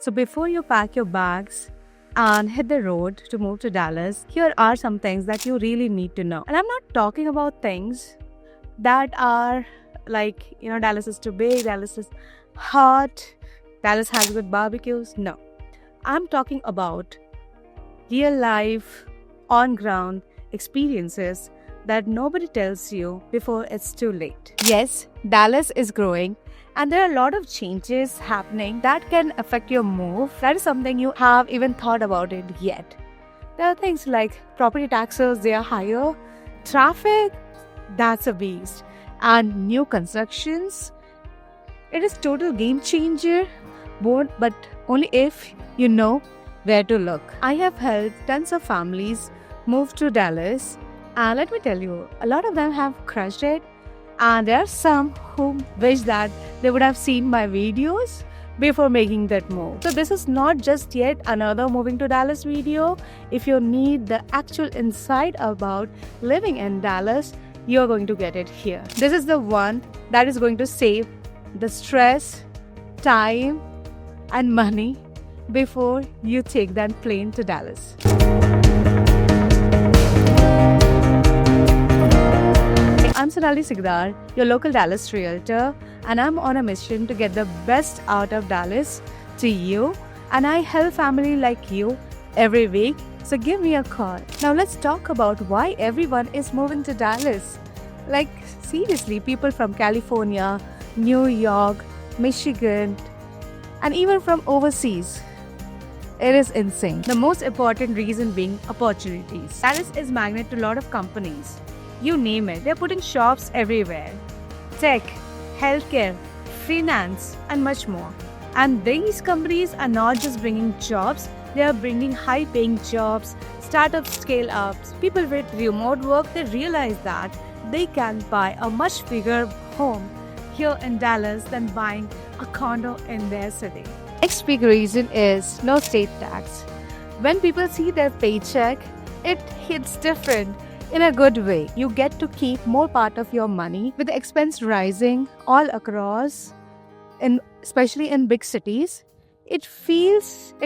So before you pack your bags and hit the road to move to Dallas, here are some things that you really need to know. And I'm not talking about things that are like, Dallas is too big, Dallas is hot, Dallas has good barbecues. No. I'm talking about real life, on ground experiences that nobody tells you before it's too late. Yes, Dallas is growing and there are a lot of changes happening that can affect your move. That is something you have even thought about it yet. There are things like property taxes, they are higher, traffic, that's a beast, and new constructions. It is total game changer, but only if you know where to look. I have helped tons of families move to Dallas, and let me tell you, a lot of them have crushed it, and there are some who wish that they would have seen my videos before making that move. So this is not just yet another moving to Dallas video. If you need the actual insight about living in Dallas, you're going to get it here. This is the one that is going to save the stress, time, and money before you take that plane to Dallas. I'm Sonali Sigdar, your local Dallas realtor, and I'm on a mission to get the best out of Dallas to you, and I help family like you every week, so give me a call. Now let's talk about why everyone is moving to Dallas. Like seriously, people from California, New York, Michigan, and even from overseas. It is insane. The most important reason being opportunities. Dallas is magnet to a lot of companies. You name it, they're putting shops everywhere. Tech, healthcare, finance, and much more. And these companies are not just bringing jobs, they are bringing high-paying jobs, startups, scale-ups. People with remote work, they realize that they can buy a much bigger home here in Dallas than buying a condo in their city. Next big reason is no state tax. When people see their paycheck, it hits different in a good way. You get to keep more part of your money. With the expense rising all across, especially in big cities, it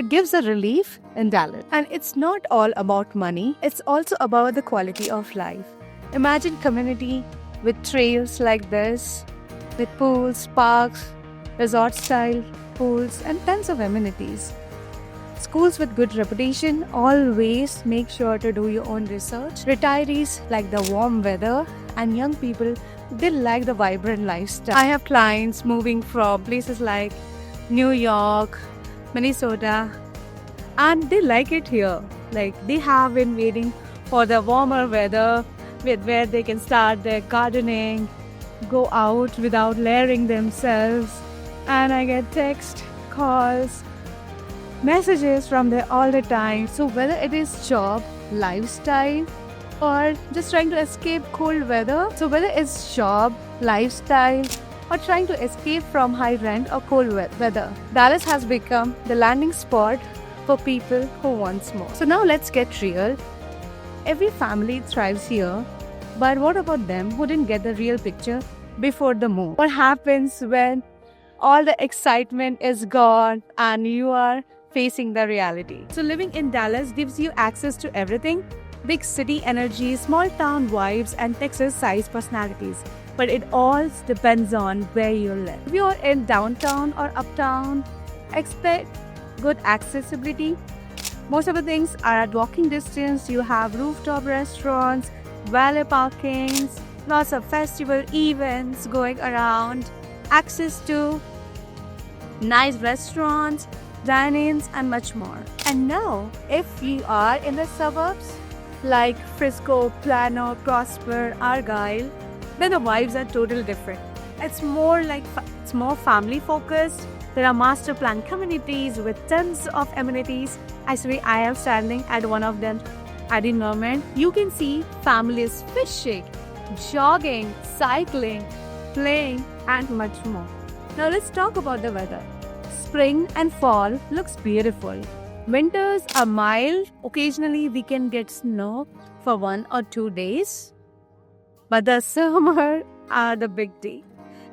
gives a relief in Dallas. And it's not all about money, it's also about the quality of life. Imagine community with trails like this, with pools, parks, resort-style pools, and tons of amenities. Schools with good reputation, always make sure to do your own research. Retirees like the warm weather, and young people, they like the vibrant lifestyle. I have clients moving from places like New York, Minnesota, and they like it here. Like they have been waiting for the warmer weather where they can start their gardening, go out without layering themselves, and I get text, calls, messages from there all the time. So whether it is job, lifestyle, or just trying to escape cold weather, or trying to escape from high rent or cold weather, Dallas has become the landing spot for people who want more. So now let's get real. Every family thrives here, but what about them who didn't get the real picture before the move? What happens when all the excitement is gone and you are facing the reality? So living in Dallas gives you access to everything: big city energy, small town vibes, and Texas-sized personalities. But it all depends on where you live. If you're in downtown or uptown, expect good accessibility. Most of the things are at walking distance. You have rooftop restaurants, valet parkings, lots of festival events going around, access to nice restaurants, dine-ins, and much more. And now, if you are in the suburbs like Frisco, Plano, Prosper, Argyle, then the vibes are totally different. It's more family focused. There are master plan communities with tons of amenities. Actually, I am standing at one of them at the moment. You can see families fishing, jogging, cycling, playing, and much more. Now let's talk about the weather. Spring and fall looks beautiful. Winters are mild. Occasionally we can get snow for 1 or 2 days. But the summer are the big day.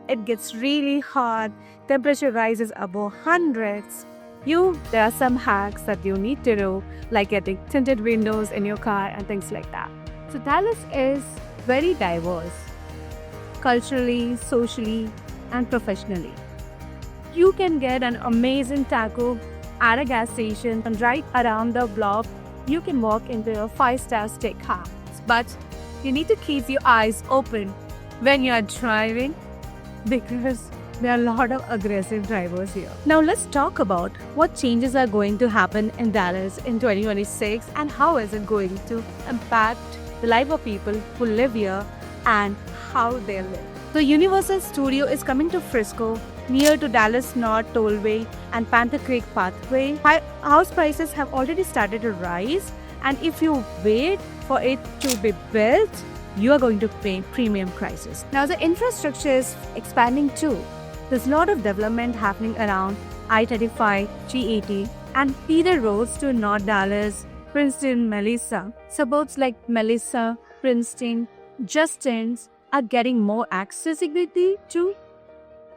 It gets really hot. Temperature rises above hundreds. There are some hacks that you need to do, like getting tinted windows in your car and things like that. So Dallas is very diverse, culturally, socially, and professionally. You can get an amazing taco at a gas station, and right around the block, you can walk into a five-star steakhouse. But you need to keep your eyes open when you are driving because there are a lot of aggressive drivers here. Now let's talk about what changes are going to happen in Dallas in 2026 and how is it going to impact the life of people who live here and how they live. The Universal Studio is coming to Frisco near to Dallas North Tollway and Panther Creek Pathway. House prices have already started to rise, and if you wait for it to be built, you are going to pay premium prices. Now the infrastructure is expanding too. There's a lot of development happening around I-35, G80 and feeder roads to North Dallas, Princeton, Melissa. Suburbs like Melissa, Princeton, Justin's are getting more accessibility too.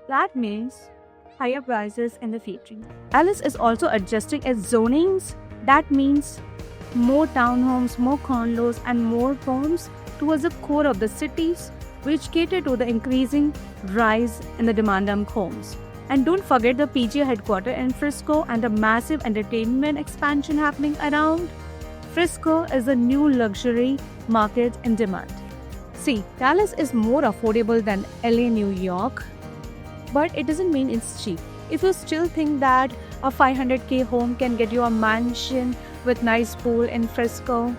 That means higher prices in the future. Dallas is also adjusting its zonings. That means more townhomes, more condos and more homes towards the core of the cities, which cater to the increasing rise in the demand on homes. And don't forget the PGA headquarters in Frisco and the massive entertainment expansion happening around. Frisco is a new luxury market in demand. See, Dallas is more affordable than LA, New York, but it doesn't mean it's cheap. If you still think that a $500K home can get you a mansion with nice pool in Frisco,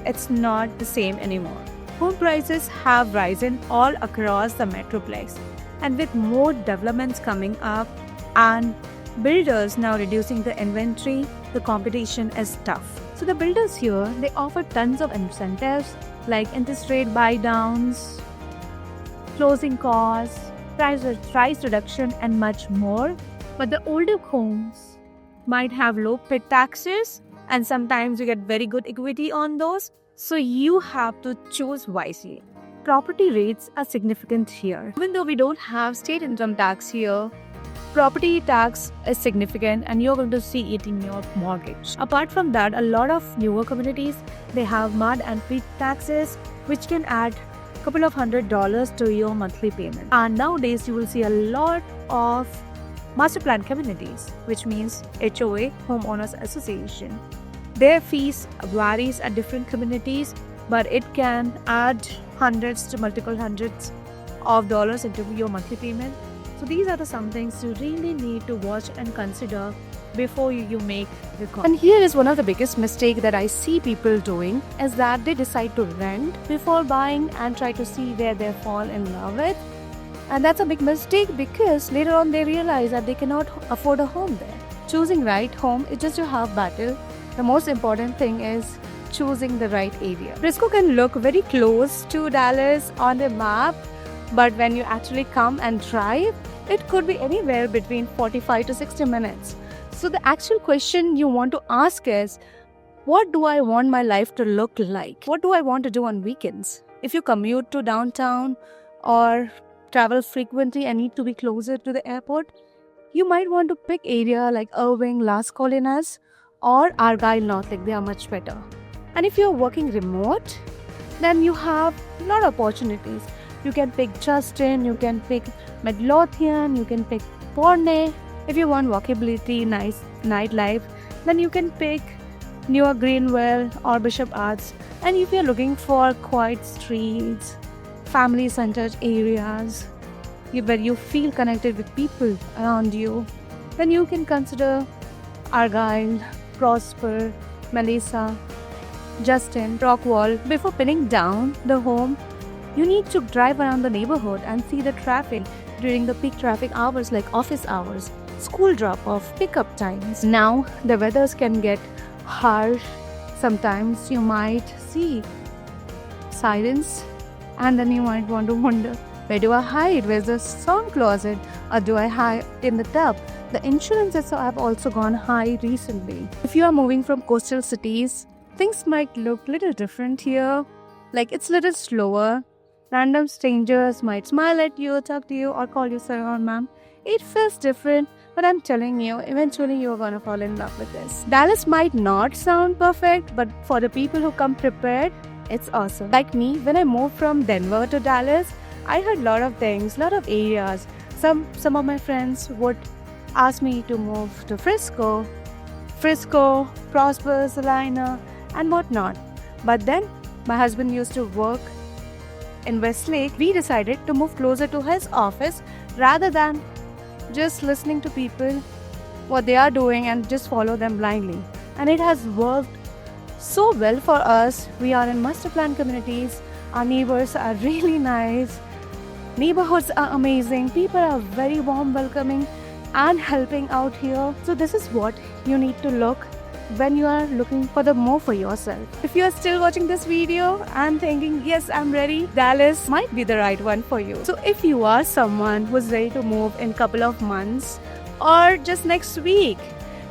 it's not the same anymore. Home prices have risen all across the Metroplex, and with more developments coming up and builders now reducing the inventory, the competition is tough. So the builders here, they offer tons of incentives like interest rate buy downs, closing costs, price reduction and much more. But the older homes might have low pit taxes and sometimes you get very good equity on those. So you have to choose wisely. Property rates are significant here. Even though we don't have state income tax here, property tax is significant and you're going to see it in your mortgage. Apart from that, a lot of newer communities, they have mud and peat taxes, which can add a couple of $100s to your monthly payment. And nowadays, you will see a lot of master plan communities, which means HOA, Homeowners Association. Their fees varies at different communities, but it can add hundreds to multiple hundreds of dollars into your monthly payment. So these are some things you really need to watch and consider before you make the call. And here is one of the biggest mistakes that I see people doing is that they decide to rent before buying and try to see where they fall in love with. And that's a big mistake because later on they realize that they cannot afford a home there. Choosing right home is just a half battle. The most important thing is choosing the right area. Frisco can look very close to Dallas on the map, but when you actually come and drive, it could be anywhere between 45 to 60 minutes. So the actual question you want to ask is, what do I want my life to look like? What do I want to do on weekends? If you commute to downtown or travel frequently and need to be closer to the airport, you might want to pick area like Irving, Las Colinas or Argyle North Lake. They are much better. And if you're working remote, then you have a lot of opportunities. You can pick Justin, you can pick Midlothian, you can pick Portney. If you want walkability, nice nightlife, then you can pick Newer Greenwell or Bishop Arts. And if you're looking for quiet streets, family-centered areas, where you feel connected with people around you, then you can consider Argyle, Prosper, Melissa, Justin, Rockwall. Before pinning down the home, you need to drive around the neighborhood and see the traffic during the peak traffic hours like office hours, school drop-off, pickup times. Now, the weathers can get harsh. Sometimes you might see sirens and then you might want to wonder, where do I hide? Where's the storm closet? Or do I hide in the tub? The insurances have also gone high recently. If you are moving from coastal cities, things might look a little different here. Like it's a little slower. Random strangers might smile at you, talk to you, or call you sir or ma'am. It feels different, But I'm telling you, eventually you're gonna fall in love with this. Dallas might not sound perfect, but for the people who come prepared, it's awesome. Like me, when I moved from Denver to Dallas, I heard a lot of things, lot of areas. Some of my friends would ask me to move to Frisco, Prosper, Salina, and whatnot. But then my husband used to work in Westlake. We decided to move closer to his office rather than just listening to people what they are doing and just follow them blindly. And it has worked so well for us. We are in master plan communities. Our neighbors are really nice. Neighborhoods are amazing. People are very warm, welcoming, and helping out here. So this is what you need to look when you are looking for the move for yourself. If you are still watching this video and thinking, yes, I'm ready, Dallas might be the right one for you. So if you are someone who's ready to move in a couple of months or just next week,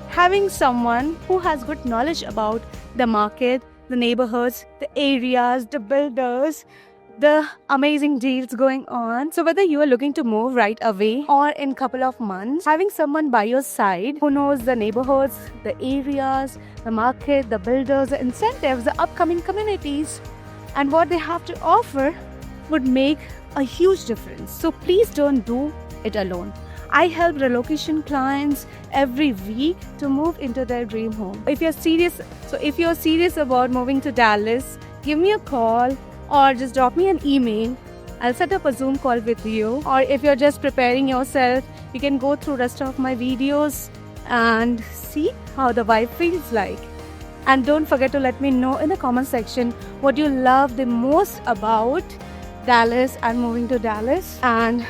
having someone who has good knowledge about the market, the neighborhoods, the areas, the builders, the amazing deals going on. So whether you are looking to move right away or in couple of months, having someone by your side who knows the neighborhoods, the areas, the market, the builders, the incentives, the upcoming communities, and what they have to offer would make a huge difference. So please don't do it alone. I help relocation clients every week to move into their dream home. If you're serious about moving to Dallas, give me a call or just drop me an email. I'll set up a Zoom call with you. Or if you're just preparing yourself, you can go through rest of my videos and see how the vibe feels like. And don't forget to let me know in the comment section what you love the most about Dallas and moving to Dallas and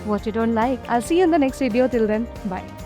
what you don't like. I'll see you in the next video. Till then, bye.